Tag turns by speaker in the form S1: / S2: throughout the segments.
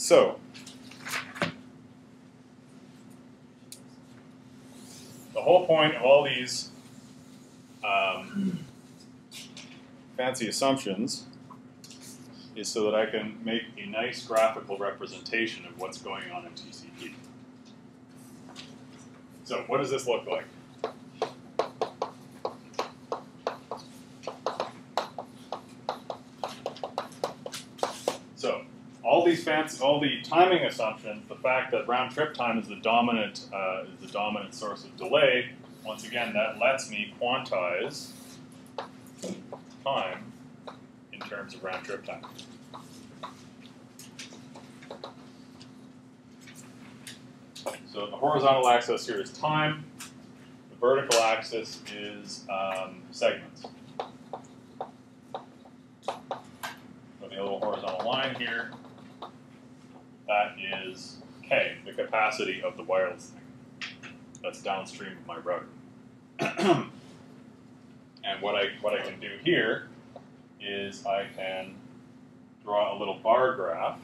S1: So, the whole point of all these fancy assumptions is so that I can make a nice graphical representation of what's going on in TCP. So, what does this look like? So, all the timing assumptions, the fact that round trip time is the dominant source of delay. Once again, that lets me quantize time in terms of round trip time. So the horizontal axis here is time. The vertical axis is segments. So the little horizontal line here, that is K, the capacity of the wireless link. That's downstream of my router. And what I can do here is I can draw a little bar graph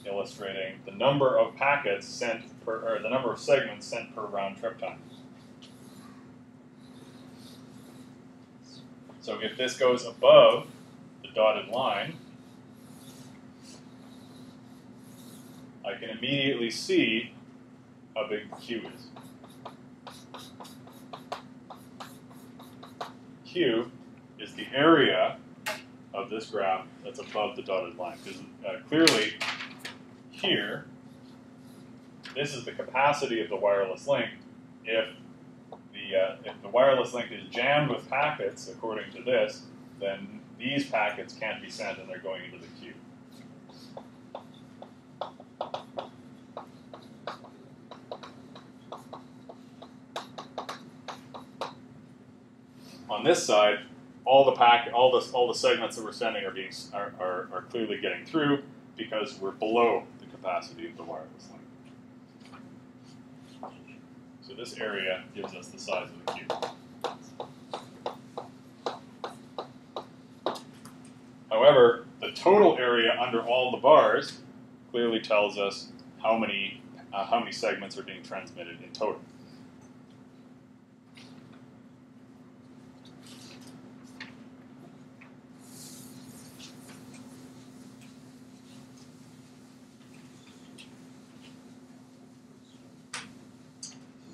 S1: illustrating the number of packets sent per, or the number of segments sent per round trip time. So if this goes above the dotted line, I can immediately see how big the Q is. Q is the area of this graph that's above the dotted line. Because clearly, here, this is the capacity of the wireless link. If the wireless link is jammed with packets, according to this, then these packets can't be sent and they're going into the queue. On this side, all the segments that we're sending are clearly getting through because we're below the capacity of the wireless link. So this area gives us the size of the queue. However, the total area under all the bars clearly tells us how many segments are being transmitted in total.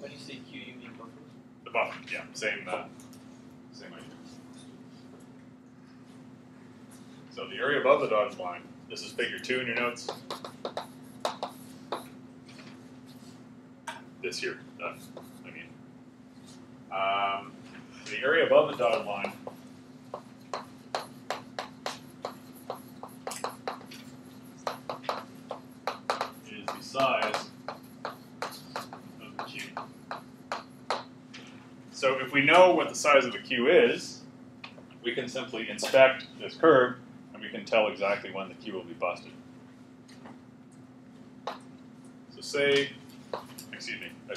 S2: When you say Q, you mean buffer?
S1: The buffer, yeah, same idea. So the area above the dotted line, this is figure 2 in your notes. This here, the area above the dotted line is the size of the queue. So if we know what the size of the queue is, we can simply inspect this curve and we can tell exactly when the queue will be busted. So say, excuse me, I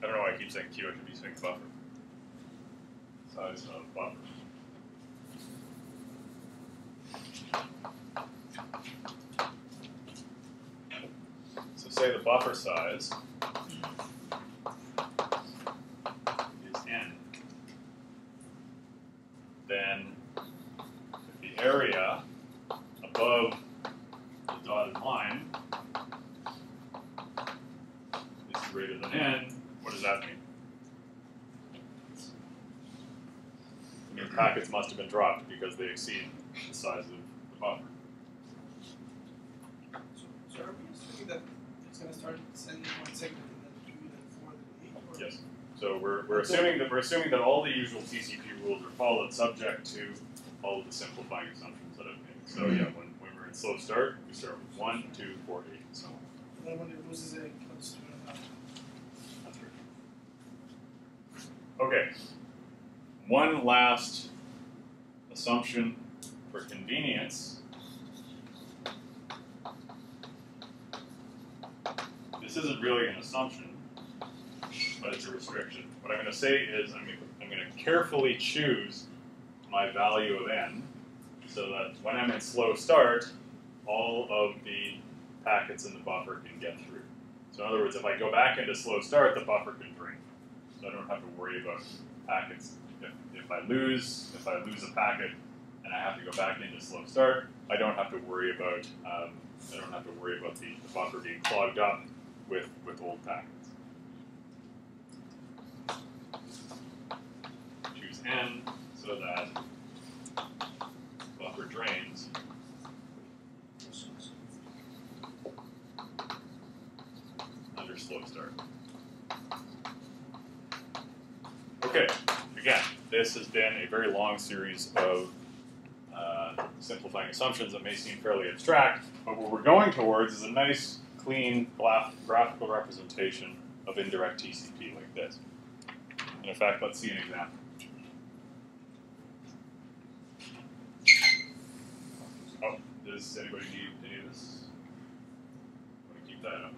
S1: don't know why I keep saying queue, I should be saying buffer. Size of buffer. So say the buffer size is n. Then if the area above the dotted line is greater than n, what does that mean? It means packets must have been dropped because they exceed the size of the buffer.
S3: So are we assuming that it's going to start sending one segment and then 2, then 4, then 8? Or?
S1: Yes. So we're assuming that all the usual TCP rules are followed, subject to all of the simplifying assumptions that I've made. So yeah, when we're in slow start, we start with 1, 2, 4, 8, and so on.
S3: And then when it loses it, it comes to 2.5.
S1: That's right. Okay. One last assumption for convenience. This isn't really an assumption, but it's a restriction. What I'm going to say is I'm going to carefully choose my value of n so that when I'm in slow start, all of the packets in the buffer can get through. So in other words, if I go back into slow start, the buffer can drain. So I don't have to worry about packets. If I lose a packet and I have to go back into slow start, I don't have to worry about the buffer being clogged up with old packets. Choose N so that buffer drains under slow start. Okay, again, this has been a very long series of simplifying assumptions that may seem fairly abstract, but what we're going towards is a nice, clean graphical representation of indirect TCP like this. And in fact, let's see an example. Oh, does anybody need any of this? I'm going to keep that up.